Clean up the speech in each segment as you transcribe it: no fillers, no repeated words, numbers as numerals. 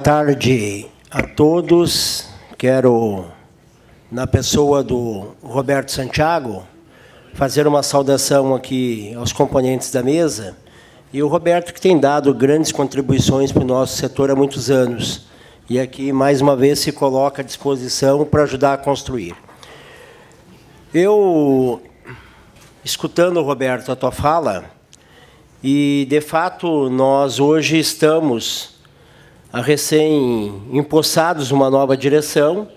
tarde a todos. Quero, na pessoa do Roberto Santiago, fazer uma saudação aqui aos componentes da mesa. E o Roberto, que tem dado grandes contribuições para o nosso setor há muitos anos. E aqui, mais uma vez, se coloca à disposição para ajudar a construir. Eu, escutando, Roberto, a tua fala, e, de fato, nós hoje estamos recém-empossados numa nova direção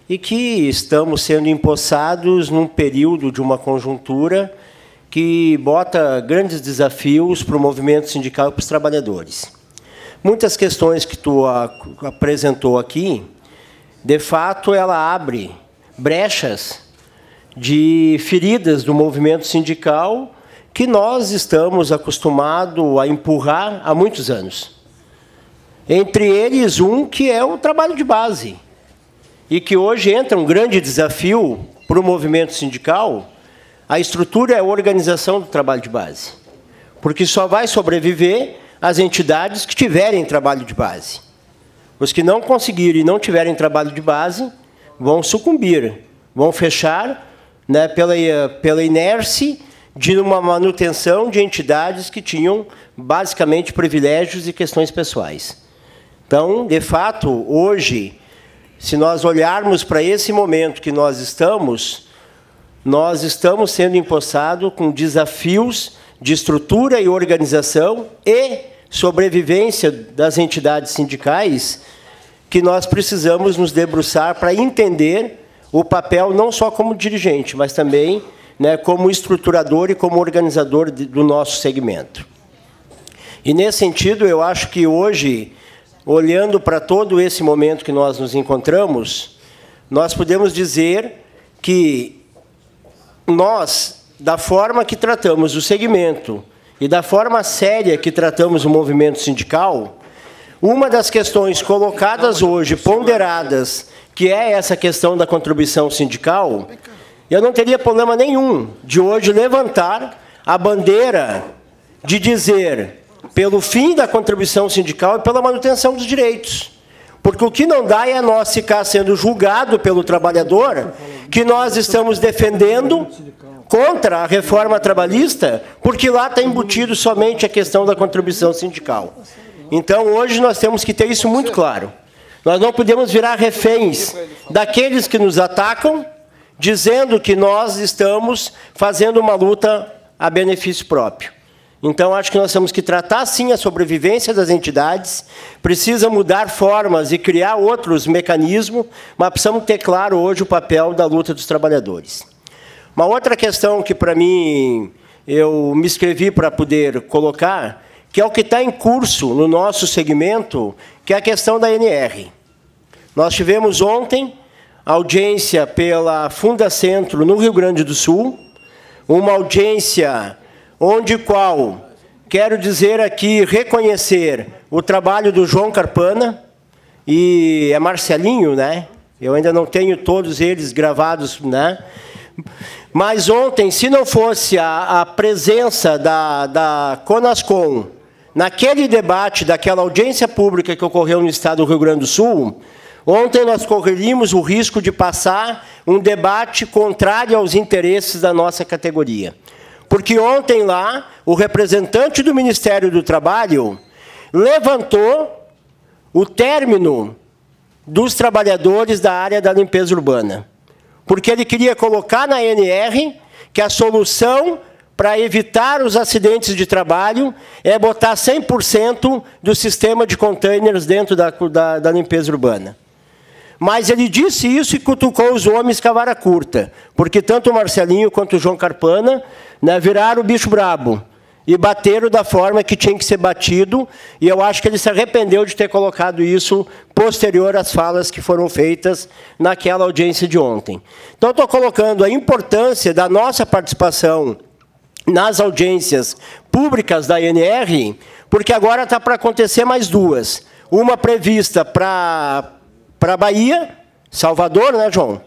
e que estamos sendo empossados num período de uma conjuntura que bota grandes desafios para o movimento sindical e para os trabalhadores. Muitas questões que tu apresentou aqui, de fato, ela abre brechas de feridas do movimento sindical que nós estamos acostumados a empurrar há muitos anos. Entre eles, um que é o trabalho de base, e que hoje entra um grande desafio para o movimento sindical. A estrutura é a organização do trabalho de base, porque só vai sobreviver as entidades que tiverem trabalho de base. Os que não conseguirem e não tiverem trabalho de base vão sucumbir, vão fechar, né, pela inércia de uma manutenção de entidades que tinham, basicamente, privilégios e questões pessoais. Então, de fato, hoje, se nós olharmos para esse momento que nós estamos sendo empossados com desafios de estrutura e organização e sobrevivência das entidades sindicais que nós precisamos nos debruçar para entender o papel não só como dirigente, mas também, né, como estruturador e como organizador do nosso segmento. E, nesse sentido, eu acho que hoje, olhando para todo esse momento que nós nos encontramos, nós podemos dizer que nós, da forma que tratamos o segmento e da forma séria que tratamos o movimento sindical, uma das questões colocadas hoje, ponderadas, que é essa questão da contribuição sindical, eu não teria problema nenhum de hoje levantar a bandeira de dizer pelo fim da contribuição sindical e pela manutenção dos direitos. Porque o que não dá é nós ficar sendo julgado pelo trabalhador que nós estamos defendendo contra a reforma trabalhista, porque lá está embutido somente a questão da contribuição sindical. Então, hoje, nós temos que ter isso muito claro. Nós não podemos virar reféns daqueles que nos atacam, dizendo que nós estamos fazendo uma luta a benefício próprio. Então, acho que nós temos que tratar, sim, a sobrevivência das entidades, precisa mudar formas e criar outros mecanismos, mas precisamos ter claro hoje o papel da luta dos trabalhadores. Uma outra questão que, para mim, eu me inscrevi para poder colocar, que é o que está em curso no nosso segmento, que é a questão da ANR. Nós tivemos ontem audiência pela Fundacentro no Rio Grande do Sul, uma audiência onde quero dizer aqui, reconhecer o trabalho do João Carpana, e é Marcelinho, né? Eu ainda não tenho todos eles gravados, né? Mas ontem, se não fosse a presença da Conascom naquele debate, daquela audiência pública que ocorreu no estado do Rio Grande do Sul, ontem nós correríamos o risco de passar um debate contrário aos interesses da nossa categoria. Porque ontem lá, o representante do Ministério do Trabalho levantou o término dos trabalhadores da área da limpeza urbana. Porque ele queria colocar na ANR que a solução para evitar os acidentes de trabalho é botar 100% do sistema de containers dentro da limpeza urbana. Mas ele disse isso e cutucou os homens com a vara curta, porque tanto o Marcelinho quanto o João Carpana, né, viraram o bicho brabo e bateram da forma que tinha que ser batido, e eu acho que ele se arrependeu de ter colocado isso posterior às falas que foram feitas naquela audiência de ontem. Então, estou colocando a importância da nossa participação nas audiências públicas da ANR, porque agora está para acontecer mais duas. Uma prevista para Bahia, Salvador, né, João?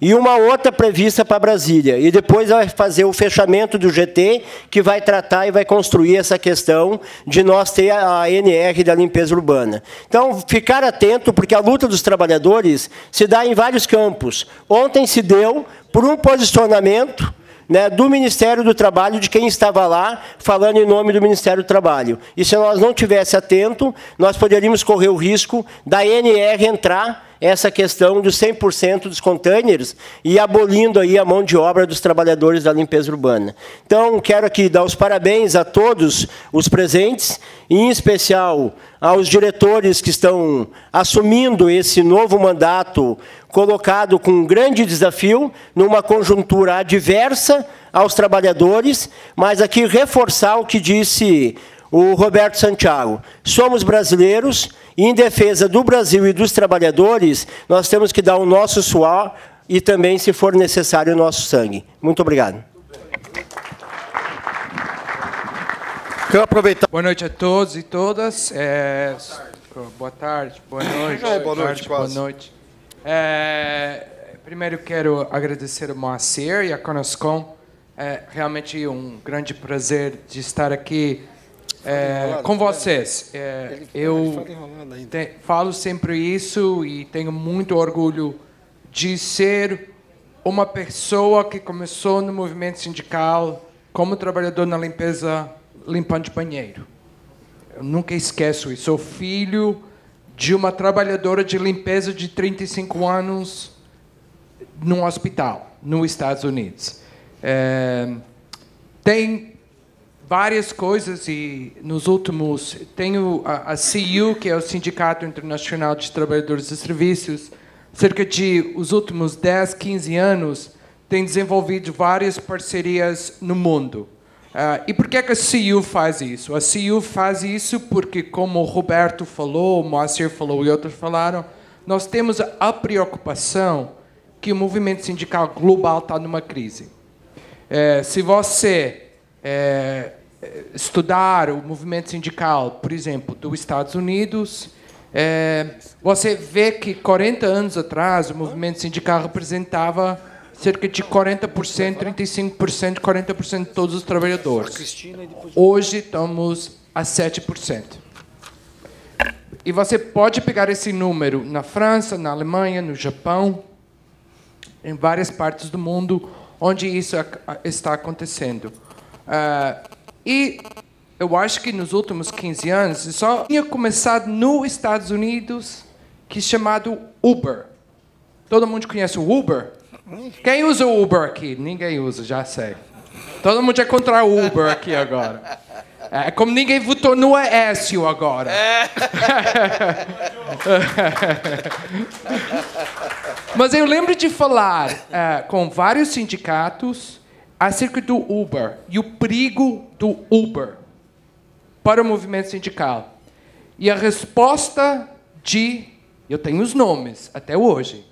e uma outra prevista para Brasília. E depois vai fazer o fechamento do GT, que vai tratar e vai construir essa questão de nós ter a ANR da limpeza urbana. Então, ficar atento, porque a luta dos trabalhadores se dá em vários campos. Ontem se deu por um posicionamento, né, do Ministério do Trabalho, de quem estava lá falando em nome do Ministério do Trabalho. E se nós não estivéssemos atentos, nós poderíamos correr o risco da ANR entrar essa questão dos 100% dos containers e abolindo aí a mão de obra dos trabalhadores da limpeza urbana. Então, quero aqui dar os parabéns a todos os presentes, em especial aos diretores que estão assumindo esse novo mandato, colocado com um grande desafio, numa conjuntura adversa aos trabalhadores, mas aqui reforçar o que disse o Roberto Santiago. Somos brasileiros, e em defesa do Brasil e dos trabalhadores, nós temos que dar o nosso suor e também, se for necessário, o nosso sangue. Muito obrigado. Quero aproveitar. Boa noite a todos e todas. Boa tarde, boa noite. Boa noite, quase. Boa noite. Primeiro quero agradecer ao Moacir e à Conascom. É realmente um grande prazer de estar aqui com vocês. Eu falo sempre isso e tenho muito orgulho de ser uma pessoa que começou no movimento sindical como trabalhador na limpeza, limpando de banheiro. Eu nunca esqueço isso. Sou filho de uma trabalhadora de limpeza de 35 anos num hospital, nos Estados Unidos. Tem várias coisas e nos últimos... Tenho a CIU, que é o Sindicato Internacional de Trabalhadores de Serviços, cerca de os últimos 10, 15 anos, tem desenvolvido várias parcerias no mundo. E por que a CIU faz isso? A CIU faz isso porque, como o Roberto falou, o Moacir falou e outros falaram, nós temos a preocupação que o movimento sindical global está numa crise. Se você estudar o movimento sindical, por exemplo, dos Estados Unidos, você vê que 40 anos atrás o movimento sindical representava cerca de 40%, 35%, 40% de todos os trabalhadores. Hoje estamos a 7%. E você pode pegar esse número na França, na Alemanha, no Japão, em várias partes do mundo onde isso está acontecendo. E eu acho que nos últimos 15 anos só tinha começado nos Estados Unidos, que é chamado Uber. Todo mundo conhece o Uber? Quem usa o Uber aqui? Ninguém usa, já sei. Todo mundo é contra o Uber aqui agora. É como ninguém votou no Aécio agora. Mas eu lembro de falar com vários sindicatos acerca do Uber e o perigo do Uber para o movimento sindical. E a resposta eu tenho os nomes até hoje,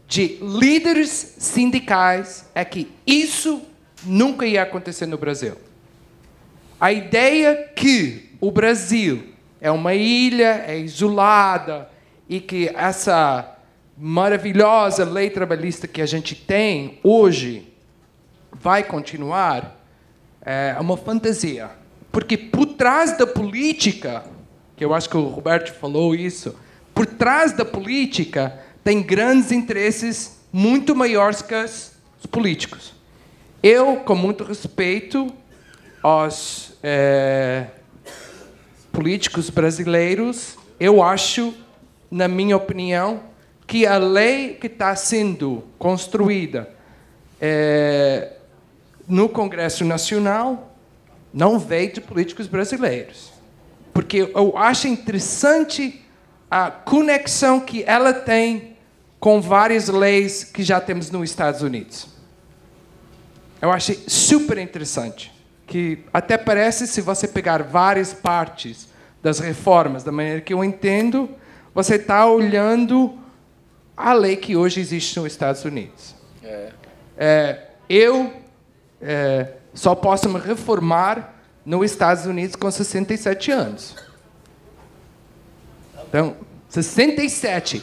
de líderes sindicais é que isso nunca ia acontecer no Brasil. A ideia que o Brasil é uma ilha, é isolada, e que essa maravilhosa lei trabalhista que a gente tem hoje vai continuar, é uma fantasia. Porque por trás da política, que eu acho que o Roberto falou isso, por trás da política tem grandes interesses muito maiores que os políticos. Eu, com muito respeito aos políticos brasileiros, eu acho, na minha opinião, que a lei que está sendo construída no Congresso Nacional não veio de políticos brasileiros. Porque eu acho interessante a conexão que ela tem com várias leis que já temos nos Estados Unidos. Eu achei super interessante. Que até parece, se você pegar várias partes das reformas, da maneira que eu entendo, você está olhando a lei que hoje existe nos Estados Unidos. Eu só posso me reformar nos Estados Unidos com 67 anos. Então, 67.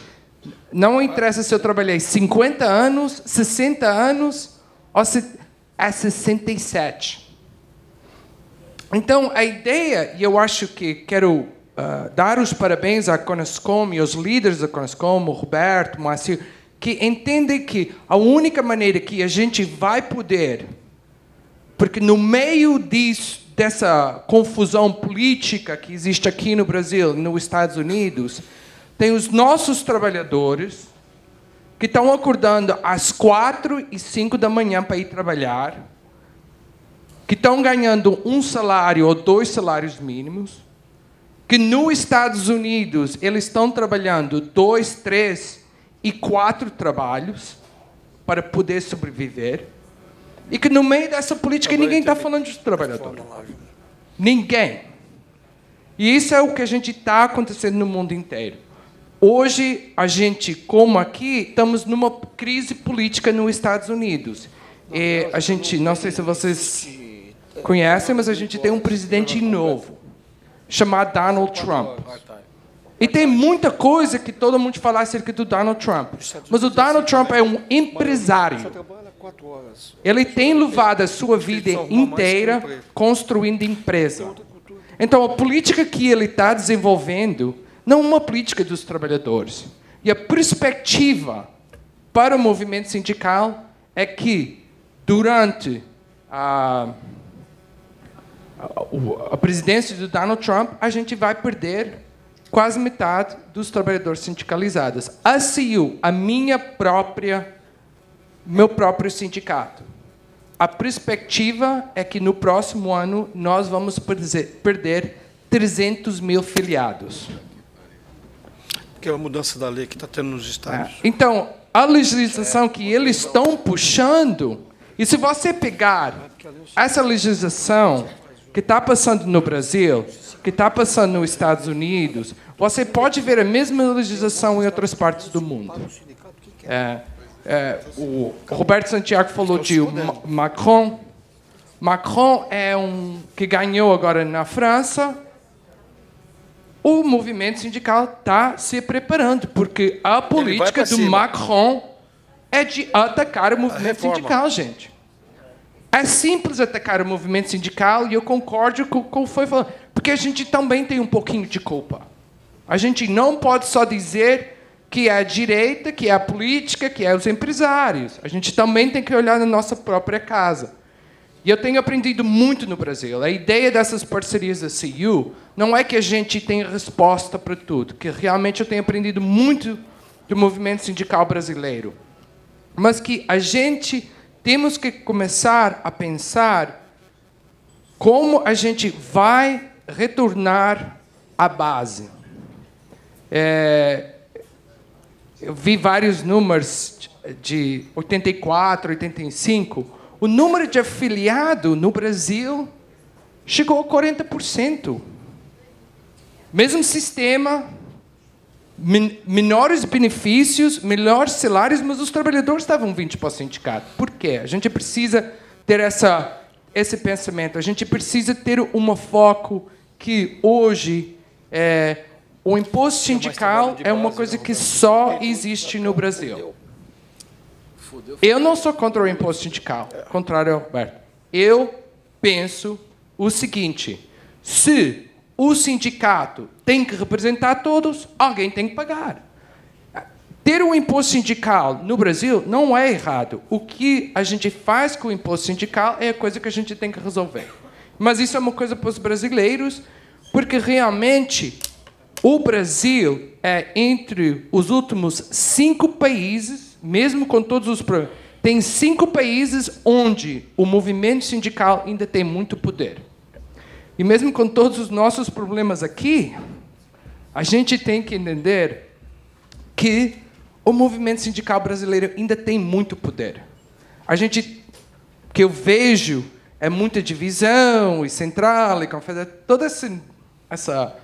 Não interessa se eu trabalhei 50 anos, 60 anos ou 67. Então, a ideia, e eu acho que quero dar os parabéns à Conascom e aos líderes da Conascom, o Roberto, o Moacir, que entendem que a única maneira que a gente vai poder, porque no meio dessa confusão política que existe aqui no Brasil, nos Estados Unidos, tem os nossos trabalhadores que estão acordando às 4 e 5 da manhã para ir trabalhar, que estão ganhando um salário ou 2 salários mínimos, que nos Estados Unidos eles estão trabalhando 2, 3 e 4 trabalhos para poder sobreviver, e que no meio dessa política ninguém está falando dos trabalhadores. Ninguém. E isso é o que a gente está acontecendo no mundo inteiro. Hoje, a gente, como aqui, estamos numa crise política nos Estados Unidos. E a gente, não sei se vocês conhecem, mas a gente tem um presidente novo, chamado Donald Trump. E tem muita coisa que todo mundo fala acerca do Donald Trump. Mas o Donald Trump é um empresário. Ele tem levado a sua vida inteira construindo empresa. Então, a política que ele está desenvolvendo não é uma política dos trabalhadores. E a perspectiva para o movimento sindical é que, durante a presidência do Donald Trump, a gente vai perder quase metade dos trabalhadores sindicalizados. A CIU, meu próprio sindicato, a perspectiva é que no próximo ano nós vamos perder 300 mil filiados. Que é a mudança da lei que está tendo nos estados. Então, a legislação que eles estão puxando, e se você pegar essa legislação que está passando no Brasil, que está passando nos Estados Unidos, você pode ver a mesma legislação em outras partes do mundo. O Roberto Santiago falou de Macron. Macron é que ganhou agora na França. O movimento sindical está se preparando, porque a política do Macron é de atacar o movimento sindical, gente. É simples atacar o movimento sindical, e eu concordo com o que foi falado, porque a gente também tem um pouquinho de culpa. A gente não pode só dizer que é a direita, que é a política, que é os empresários. A gente também tem que olhar na nossa própria casa. E eu tenho aprendido muito no Brasil. A ideia dessas parcerias da CIU não é que a gente tenha resposta para tudo, que realmente eu tenho aprendido muito do movimento sindical brasileiro, mas que a gente temos que começar a pensar como a gente vai retornar à base. Eu vi vários números de 84, 85. O número de afiliados no Brasil chegou a 40%. Mesmo sistema, menores benefícios, melhores salários, mas os trabalhadores estavam 20% para o sindicato. Por quê? A gente precisa ter esse pensamento. A gente precisa ter um foco que hoje o imposto sindical é uma coisa que só existe no Brasil. Eu não sou contra o imposto sindical, contrário ao Roberto. Eu penso o seguinte: se o sindicato tem que representar todos, alguém tem que pagar. Ter um imposto sindical no Brasil não é errado. O que a gente faz com o imposto sindical é a coisa que a gente tem que resolver. Mas isso é uma coisa para os brasileiros, porque realmente o Brasil é entre os últimos 5 países, mesmo com todos os problemas, tem 5 países onde o movimento sindical ainda tem muito poder. E mesmo com todos os nossos problemas aqui, a gente tem que entender que o movimento sindical brasileiro ainda tem muito poder. Que eu vejo é muita divisão, e central, e confederação, toda essa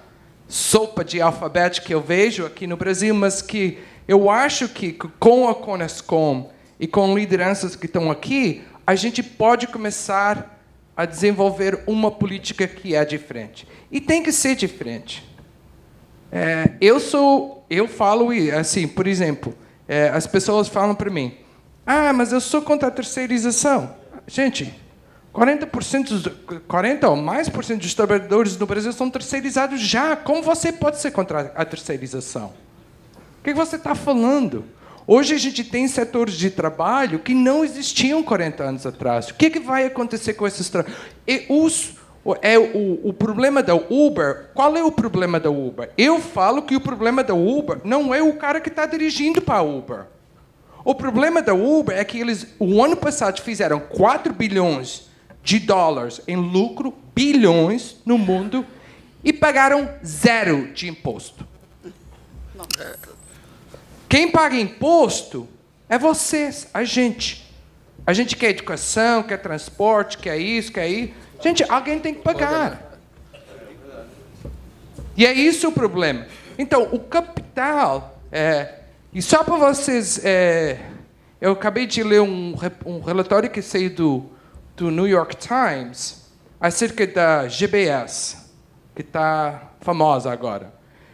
sopa de alfabeto que eu vejo aqui no Brasil, mas que eu acho que com a Conascom e com lideranças que estão aqui, a gente pode começar a desenvolver uma política que é diferente. E tem que ser diferente. Eu falo assim, por exemplo, as pessoas falam para mim, mas eu sou contra a terceirização. Gente, 40 ou mais por cento dos trabalhadores no Brasil são terceirizados já. Como você pode ser contra a terceirização? O que você está falando? Hoje a gente tem setores de trabalho que não existiam 40 anos atrás. O que vai acontecer com esses trabalhos? O problema da Uber, qual é o problema da Uber? Eu falo que o problema da Uber não é o cara que está dirigindo para a Uber. O problema da Uber é que eles, o ano passado, fizeram 4 bilhões de dólares em lucro, bilhões no mundo, e pagaram 0 de imposto. Quem paga imposto é vocês, a gente. A gente quer educação, quer transporte, quer isso, quer isso. Gente, alguém tem que pagar. E é isso o problema. Então, o capital... e só para vocês... eu acabei de ler um relatório que saiu do New York Times acerca da GBS, que está famosa agora.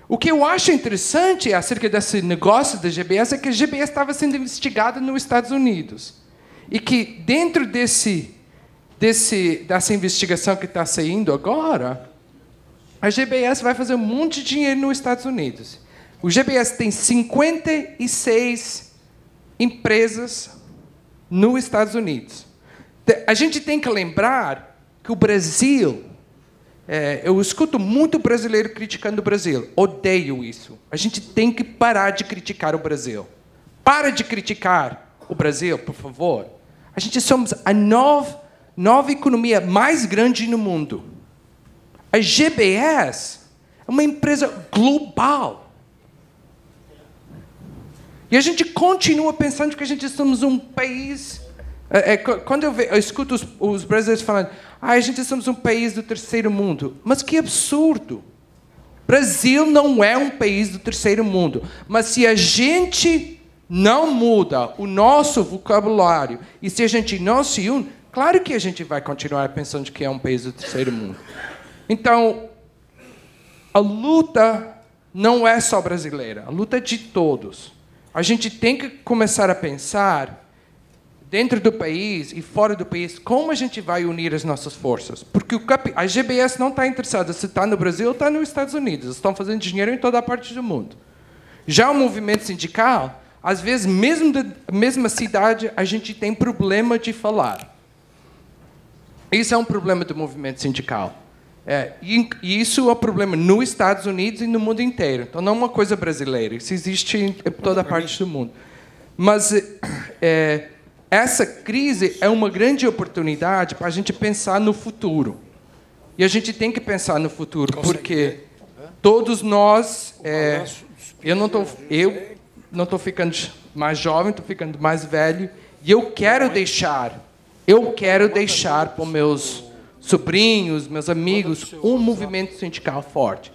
O que eu acho interessante acerca desse negócio da GBS é que a GBS estava sendo investigada nos Estados Unidos. E que, dentro dessa investigação que está saindo agora, a GBS vai fazer um monte de dinheiro nos Estados Unidos. O GBS tem 56 empresas nos Estados Unidos. A gente tem que lembrar que o Brasil... eu escuto muito brasileiro criticando o Brasil. Odeio isso. A gente tem que parar de criticar o Brasil. Para de criticar o Brasil, por favor. A gente somos a nova economia mais grande no mundo. A GBS é uma empresa global. E a gente continua pensando que a gente somos um país... quando eu escuto os brasileiros falando, a gente somos um país do terceiro mundo. Mas que absurdo! Brasil não é um país do terceiro mundo. Mas se a gente não muda o nosso vocabulário e se a gente não se une, claro que a gente vai continuar pensando que é um país do terceiro mundo. Então, a luta não é só brasileira, a luta é de todos. A gente tem que começar a pensar, dentro do país e fora do país, como a gente vai unir as nossas forças. Porque a GBS não está interessada se está no Brasil ou está nos Estados Unidos. Eles estão fazendo dinheiro em toda a parte do mundo. Já o movimento sindical, às vezes, mesmo da mesma cidade, a gente tem problema de falar. Isso é um problema do movimento sindical. E isso é um problema nos Estados Unidos e no mundo inteiro. Então, não é uma coisa brasileira. Isso existe em toda a parte do mundo. Mas essa crise é uma grande oportunidade para a gente pensar no futuro. E a gente tem que pensar no futuro, porque todos nós... eu não estou ficando mais jovem, estou ficando mais velho, e eu quero deixar para meus sobrinhos, meus amigos, um movimento sindical forte.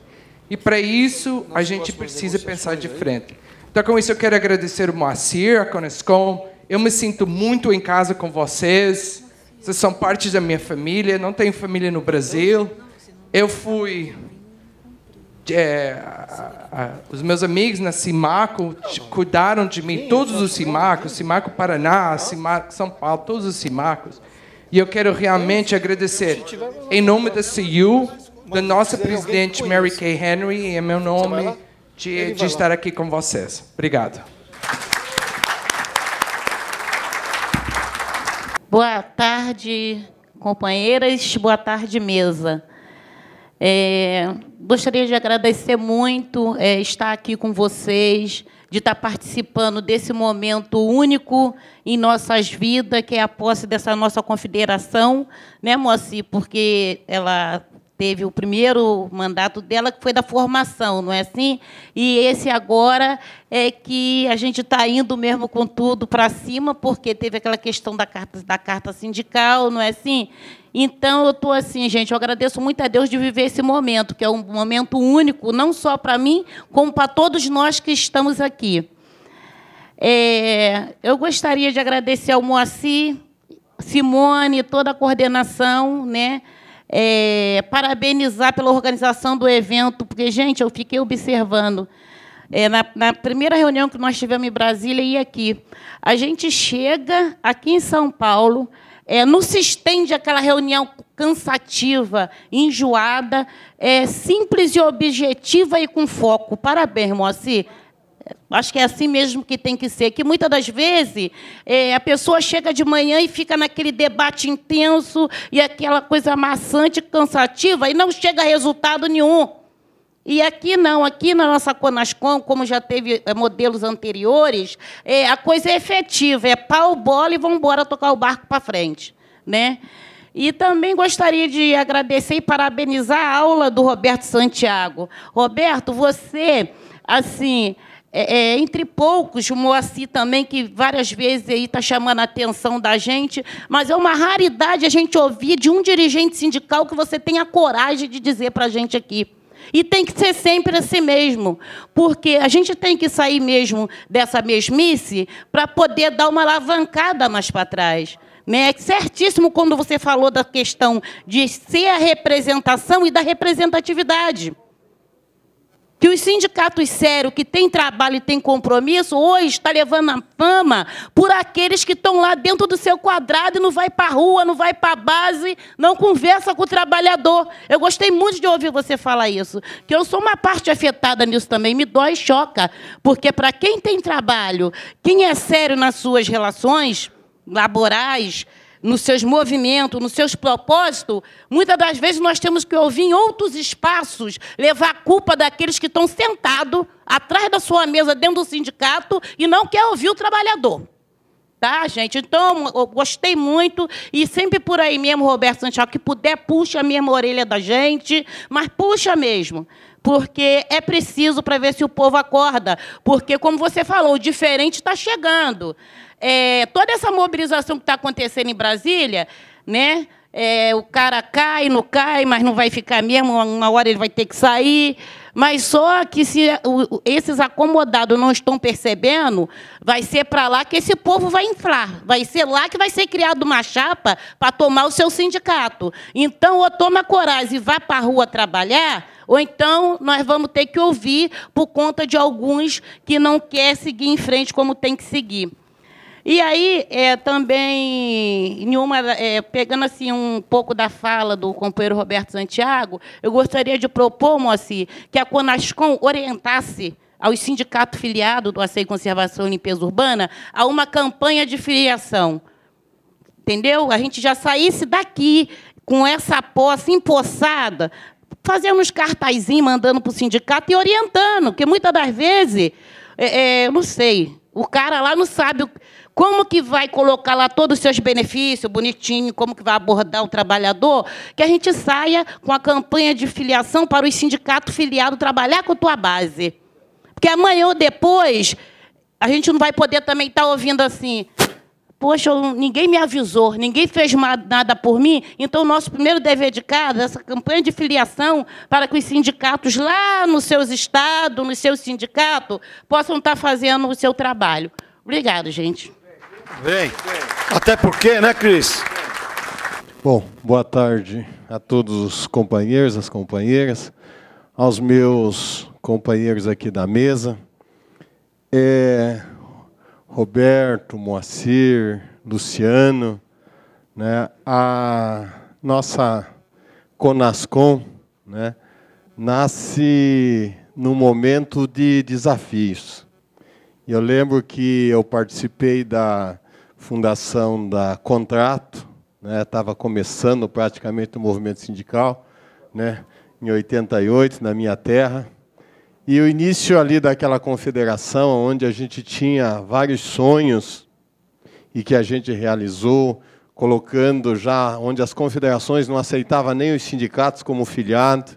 E, para isso, a gente precisa pensar de frente. Então, com isso, eu quero agradecer o Moacir, a Conescom. Eu me sinto muito em casa com vocês. Vocês são parte da minha família. Não tenho família no Brasil. Eu fui... os meus amigos na Simaco cuidaram de mim, todos os Simacos, Simaco Paraná, Simaco São Paulo, todos os Simacos. E eu quero realmente agradecer, em nome da CU, da nossa presidente Mary Kay Henry, e em meu nome, de estar aqui com vocês. Obrigado. Boa tarde, companheiras. Boa tarde, mesa. Gostaria de agradecer muito estar aqui com vocês, de estar participando desse momento único em nossas vidas, que é a posse dessa nossa confederação, né, Moacir? Porque ela teve o primeiro mandato dela, que foi da formação, não é assim? E esse agora é que a gente está indo mesmo com tudo para cima, porque teve aquela questão da carta sindical, não é assim? Então, eu estou assim, gente, eu agradeço muito a Deus de viver esse momento, que é um momento único, não só para mim, como para todos nós que estamos aqui. Eu gostaria de agradecer ao Moacir, Simone, toda a coordenação, né? parabenizar pela organização do evento, porque, gente, eu fiquei observando. Na primeira reunião que nós tivemos em Brasília e aqui, a gente chega aqui em São Paulo, não se estende aquela reunião cansativa, enjoada, simples e objetiva e com foco. Parabéns, Moacir. Acho que é assim mesmo que tem que ser, que muitas das vezes a pessoa chega de manhã e fica naquele debate intenso e aquela coisa amassante, cansativa, e não chega a resultado nenhum. E aqui não, aqui na nossa Conascom, como já teve modelos anteriores, a coisa é efetiva, é pau, bola e vamos embora tocar o barco para frente, né? E também gostaria de agradecer e parabenizar a aula do Roberto Santiago. Roberto, você, assim, entre poucos, o Moacir também, que várias vezes está chamando a atenção da gente, mas é uma raridade a gente ouvir de um dirigente sindical que você tenha coragem de dizer para a gente aqui. E tem que ser sempre assim mesmo, porque a gente tem que sair mesmo dessa mesmice para poder dar uma alavancada mais para trás. É certíssimo quando você falou da questão de ser a representação e da representatividade. Que os sindicatos sérios, que têm trabalho e têm compromisso, hoje está levando a fama por aqueles que estão lá dentro do seu quadrado e não vai para a rua, não vai para a base, não conversa com o trabalhador. Eu gostei muito de ouvir você falar isso, que eu sou uma parte afetada nisso também, me dói e choca, porque para quem tem trabalho, quem é sério nas suas relações laborais, nos seus movimentos, nos seus propósitos, muitas das vezes nós temos que ouvir em outros espaços, levar a culpa daqueles que estão sentados atrás da sua mesa dentro do sindicato e não quer ouvir o trabalhador. Tá, gente? Então, eu gostei muito, e sempre por aí mesmo, Roberto Santiago, que puder, puxa mesmo a orelha da gente, mas puxa mesmo, porque é preciso para ver se o povo acorda, porque, como você falou, o diferente está chegando. Toda essa mobilização que está acontecendo em Brasília, né? O cara cai, não cai, mas não vai ficar mesmo, uma hora ele vai ter que sair. Mas só que se esses acomodados não estão percebendo, vai ser para lá que esse povo vai inflar. Vai ser lá que vai ser criada uma chapa para tomar o seu sindicato. Então, ou toma coragem e vá para a rua trabalhar, ou então nós vamos ter que ouvir por conta de alguns que não querem seguir em frente como tem que seguir. E aí, também, pegando assim, um pouco da fala do companheiro Roberto Santiago, eu gostaria de propor, Moacir, que a Conascom orientasse aos sindicatos filiados do Asseio, Conservação e Limpeza Urbana a uma campanha de filiação. Entendeu? A gente já saísse daqui com essa posse empossada, fazendo uns cartazinhos, mandando para o sindicato e orientando, porque muitas das vezes, eu não sei, o cara lá não sabe como que vai colocar lá todos os seus benefícios, bonitinho, como que vai abordar o trabalhador, que a gente saia com a campanha de filiação para os sindicatos filiados trabalhar com a tua base. Porque amanhã ou depois, a gente não vai poder também estar ouvindo assim, poxa, ninguém me avisou, ninguém fez nada por mim, então o nosso primeiro dever de casa, essa campanha de filiação, para que os sindicatos lá nos seus estados, nos seus sindicatos, possam estar fazendo o seu trabalho. Obrigado, gente. Bem, até porque, né, Cris? Bom, boa tarde a todos os companheiros, as companheiras, aos meus companheiros aqui da mesa. Roberto, Moacir, Luciano, né, a nossa Conascom, né, nasce num momento de desafios. Eu lembro que eu participei da fundação da Contrato, né, estava começando praticamente o movimento sindical, né, em 88, na minha terra. E o início ali daquela confederação, onde a gente tinha vários sonhos e que a gente realizou, colocando já, onde as confederações não aceitavam nem os sindicatos como filiado,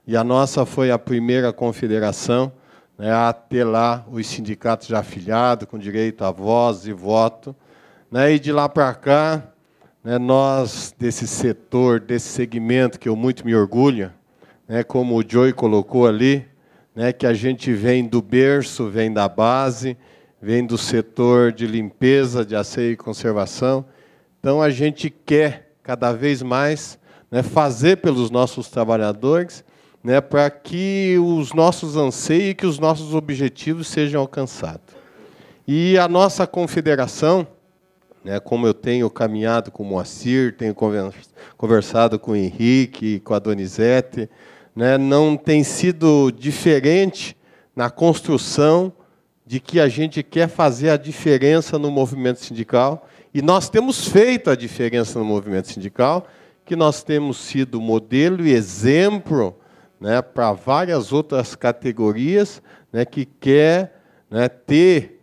e a nossa foi a primeira confederação, né, a ter lá os sindicatos já afiliados, com direito a voz e voto. Né, e de lá para cá, né, nós, desse setor, desse segmento, que eu muito me orgulho, né, como o Joey colocou ali, né, que a gente vem do berço, vem da base, vem do setor de limpeza, de asseio e conservação. Então, a gente quer, cada vez mais, né, fazer pelos nossos trabalhadores, né, para que os nossos anseios e que os nossos objetivos sejam alcançados. E a nossa confederação, né, como eu tenho caminhado com o Moacir, tenho conversado com o Henrique, com a Donizete, né, não tem sido diferente na construção de que a gente quer fazer a diferença no movimento sindical, e nós temos feito a diferença no movimento sindical, que nós temos sido modelo e exemplo, né, para várias outras categorias, né, que quer, né, ter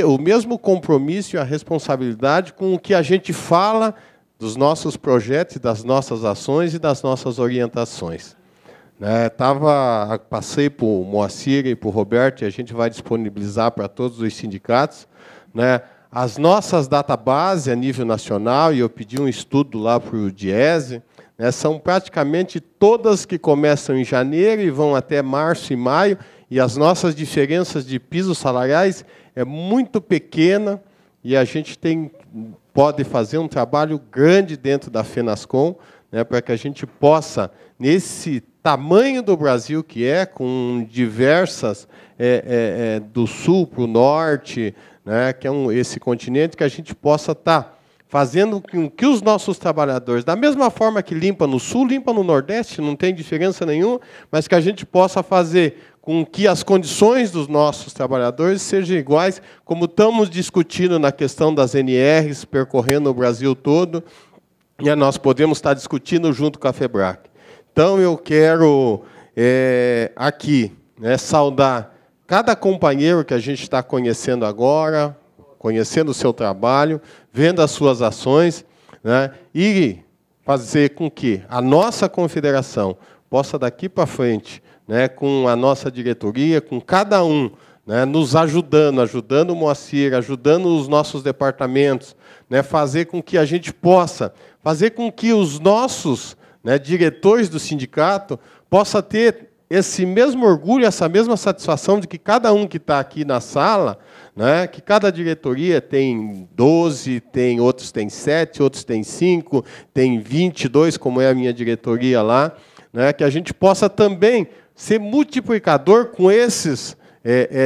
o mesmo compromisso e a responsabilidade com o que a gente fala dos nossos projetos, das nossas ações e das nossas orientações. Né, passei para o Moacir e para o Roberto, e a gente vai disponibilizar para todos os sindicatos, né, as nossas databases a nível nacional, e eu pedi um estudo lá para o Diese, né, são praticamente todas que começam em janeiro e vão até março e maio, e as nossas diferenças de pisos salariais é muito pequena, e a gente pode fazer um trabalho grande dentro da FENASCOM, né, para que a gente possa, nesse tamanho do Brasil que é, com diversas, do sul para o norte, né, que é esse continente, que a gente possa estar fazendo com que os nossos trabalhadores, da mesma forma que limpa no sul, limpa no nordeste, não tem diferença nenhuma, mas que a gente possa fazer com que as condições dos nossos trabalhadores sejam iguais, como estamos discutindo na questão das NRs, percorrendo o Brasil todo, e nós podemos estar discutindo junto com a FEBRAC. Então, eu quero aqui, né, saudar cada companheiro que a gente está conhecendo agora, conhecendo o seu trabalho, vendo as suas ações, né, e fazer com que a nossa confederação possa, daqui para frente, né, com a nossa diretoria, com cada um, né, nos ajudando o Moacir, ajudando os nossos departamentos, né, fazer com que a gente possa, fazer com que os nossos, né, diretores do sindicato possa ter esse mesmo orgulho, essa mesma satisfação de que cada um que está aqui na sala, né, que cada diretoria tem 12, outros têm 7, outros têm 5, tem 22, como é a minha diretoria lá, né, que a gente possa também ser multiplicador com esses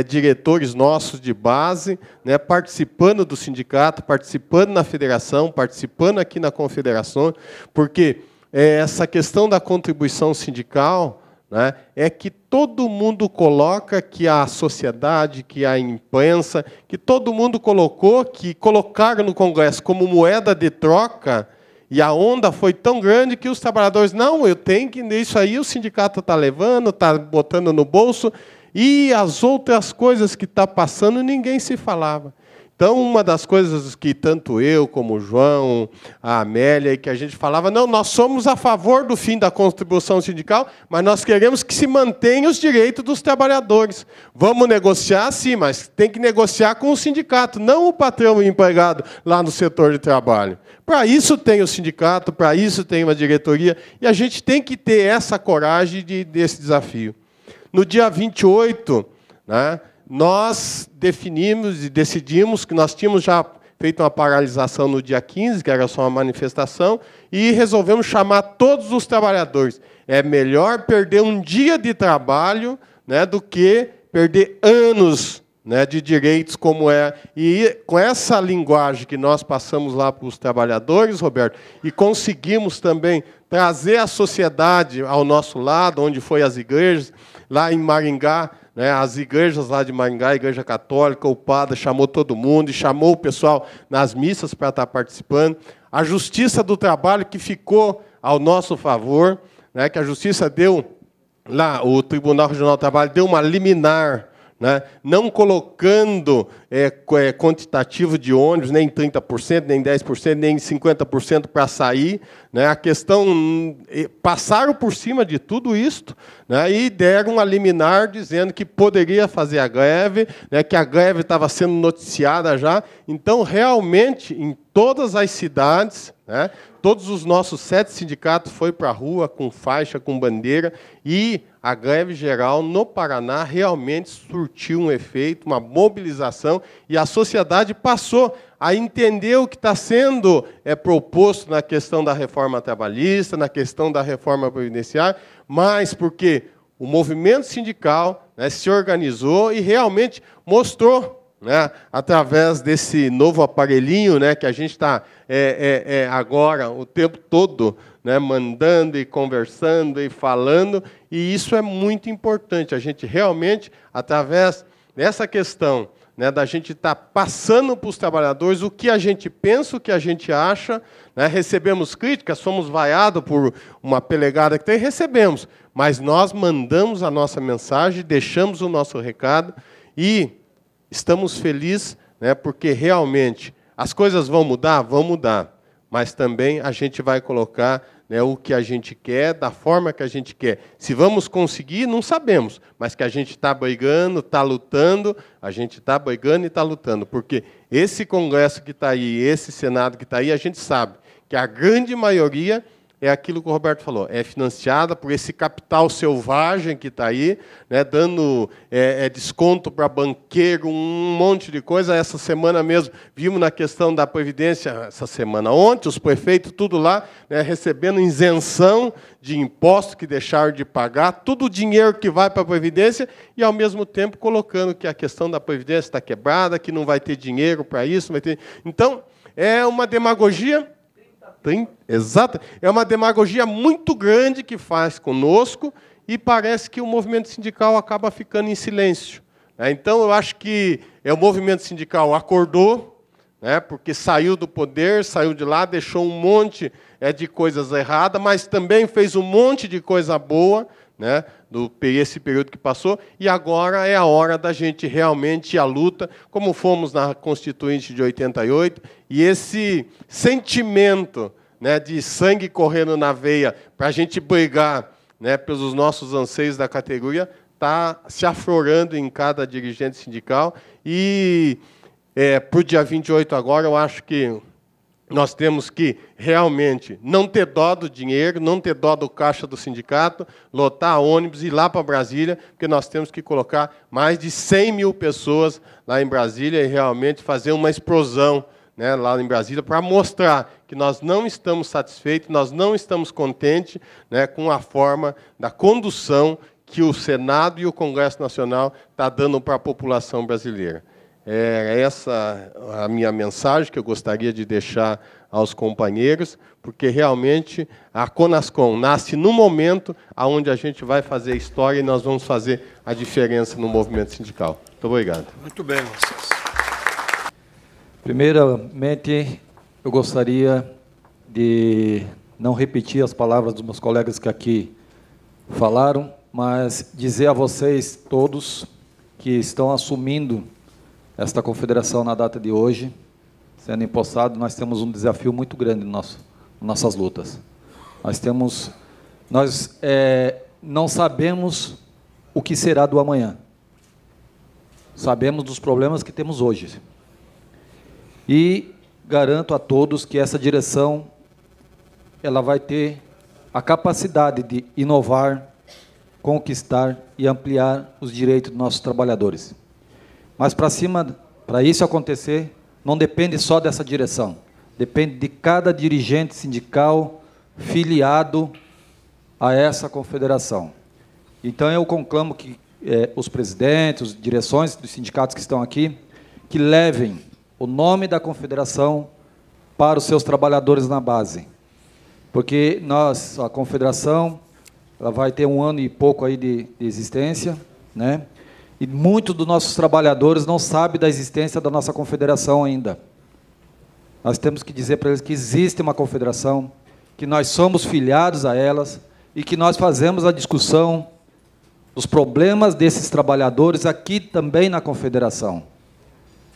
diretores nossos de base, né, participando do sindicato, participando na federação, participando aqui na confederação, porque essa questão da contribuição sindical, né, é que todo mundo coloca, que a sociedade, que a imprensa, que todo mundo colocou, que colocaram no Congresso como moeda de troca, e a onda foi tão grande que os trabalhadores, não, eu tenho que, isso aí o sindicato está levando, está botando no bolso, e as outras coisas que está passando, ninguém se falava. Então, uma das coisas que tanto eu, como o João, a Amélia, que a gente falava, não, nós somos a favor do fim da contribuição sindical, mas nós queremos que se mantenha os direitos dos trabalhadores. Vamos negociar, sim, mas tem que negociar com o sindicato, não o patrão e o empregado lá no setor de trabalho. Para isso tem o sindicato, para isso tem uma diretoria, e a gente tem que ter essa coragem desse desafio. No dia 28, né, nós definimos e decidimos que nós tínhamos já feito uma paralisação no dia 15, que era só uma manifestação, e resolvemos chamar todos os trabalhadores. É melhor perder um dia de trabalho, né, do que perder anos, né, de direitos como é. E com essa linguagem que nós passamos lá para os trabalhadores, Roberto, e conseguimos também trazer a sociedade ao nosso lado, onde foi as igrejas, lá em Maringá, né, as igrejas lá de Maringá, a Igreja Católica, o padre chamou todo mundo e chamou o pessoal nas missas para estar participando. A Justiça do Trabalho, que ficou ao nosso favor, né, que a Justiça deu, lá, o Tribunal Regional do Trabalho deu uma liminar, né, não colocando quantitativo de ônibus, nem 30%, nem 10%, nem 50% para sair. Né, a questão, passaram por cima de tudo isto, né, e deram uma liminar dizendo que poderia fazer a greve, né, que a greve estava sendo noticiada já. Então, realmente, em todas as cidades, né, todos os nossos 7 sindicatos foram para a rua com faixa, com bandeira, e a greve geral no Paraná realmente surtiu um efeito, uma mobilização, e a sociedade passou a entender o que está sendo proposto na questão da reforma trabalhista, na questão da reforma previdenciária, mas porque o movimento sindical, né, se organizou e realmente mostrou, né, através desse novo aparelhinho, né, que a gente está agora o tempo todo, né, mandando e conversando e falando, e isso é muito importante. A gente realmente, através dessa questão, né, da gente estar passando para os trabalhadores o que a gente pensa, o que a gente acha, né, recebemos críticas, somos vaiados por uma pelegada que tem, recebemos, mas nós mandamos a nossa mensagem, deixamos o nosso recado e estamos felizes, né, porque realmente as coisas vão mudar, mas também a gente vai colocar, né, o que a gente quer, da forma que a gente quer. Se vamos conseguir, não sabemos, mas que a gente está brigando, está lutando, a gente está brigando e está lutando, porque esse Congresso que está aí, esse Senado que está aí, a gente sabe que a grande maioria é aquilo que o Roberto falou, é financiada por esse capital selvagem que está aí, né, dando desconto para banqueiro, um monte de coisa. Essa semana mesmo, vimos na questão da Previdência, essa semana, ontem, os prefeitos, tudo lá, né, recebendo isenção de impostos que deixaram de pagar, tudo o dinheiro que vai para a Previdência, e, ao mesmo tempo, colocando que a questão da Previdência está quebrada, que não vai ter dinheiro para isso. Não vai ter... Então, é uma demagogia... Exato. É uma demagogia muito grande que faz conosco e parece que o movimento sindical acaba ficando em silêncio. Então, eu acho que o movimento sindical acordou, né, porque saiu do poder, saiu de lá, deixou um monte de coisas erradas, mas também fez um monte de coisa boa, né, esse período que passou, e agora é a hora da gente realmente ir à luta, como fomos na Constituinte de 88, e esse sentimento, né, de sangue correndo na veia para a gente brigar, né, pelos nossos anseios da categoria, está se aflorando em cada dirigente sindical, e para o dia 28 agora, eu acho que nós temos que realmente não ter dó do dinheiro, não ter dó do caixa do sindicato, lotar ônibus e ir lá para Brasília, porque nós temos que colocar mais de 100 mil pessoas lá em Brasília e realmente fazer uma explosão, né, lá em Brasília, para mostrar que nós não estamos satisfeitos, nós não estamos contentes, né, com a forma da condução que o Senado e o Congresso Nacional estão dando para a população brasileira. É essa a minha mensagem que eu gostaria de deixar aos companheiros, porque realmente a Conascom nasce no momento onde a gente vai fazer história e nós vamos fazer a diferença no movimento sindical. Muito obrigado. Muito bem, vocês. Primeiramente, eu gostaria de não repetir as palavras dos meus colegas que aqui falaram, mas dizer a vocês todos que estão assumindo esta confederação na data de hoje, sendo empossado, nós temos um desafio muito grande nas nossas lutas. Nós não sabemos o que será do amanhã. Sabemos dos problemas que temos hoje. E garanto a todos que essa direção ela vai ter a capacidade de inovar, conquistar e ampliar os direitos dos nossos trabalhadores. Mas para isso acontecer, não depende só dessa direção, depende de cada dirigente sindical filiado a essa confederação. Então, eu conclamo que os presidentes, as direções dos sindicatos que estão aqui, que levem o nome da confederação para os seus trabalhadores na base. Porque a confederação, ela vai ter 1 ano e pouco aí de existência, né? E muitos dos nossos trabalhadores não sabem da existência da nossa confederação ainda. Nós temos que dizer para eles que existe uma confederação, que nós somos filiados a elas e que nós fazemos a discussão dos problemas desses trabalhadores aqui também na confederação.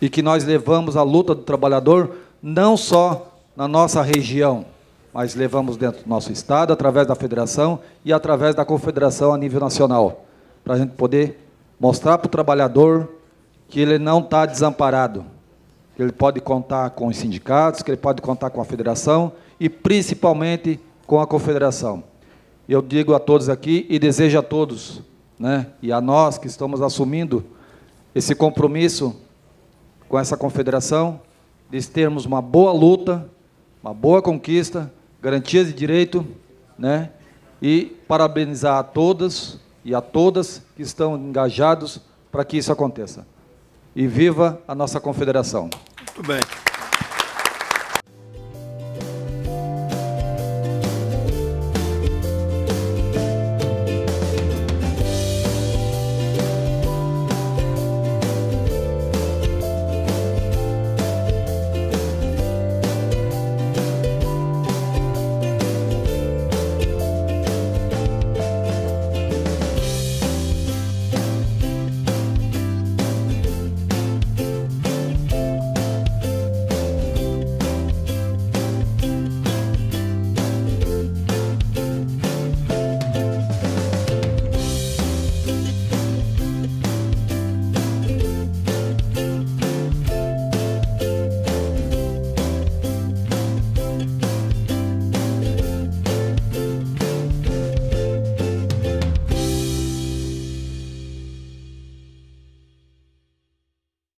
E que nós levamos a luta do trabalhador não só na nossa região, mas levamos dentro do nosso estado, através da federação e através da confederação a nível nacional, para a gente poder mostrar para o trabalhador que ele não está desamparado, que ele pode contar com os sindicatos, que ele pode contar com a federação e, principalmente, com a confederação. Eu digo a todos aqui e desejo a todos, né, e a nós que estamos assumindo esse compromisso com essa confederação, de termos uma boa luta, uma boa conquista, garantias de direito, né? E parabenizar a todas e a todas que estão engajados para que isso aconteça. E viva a nossa confederação. Muito bem.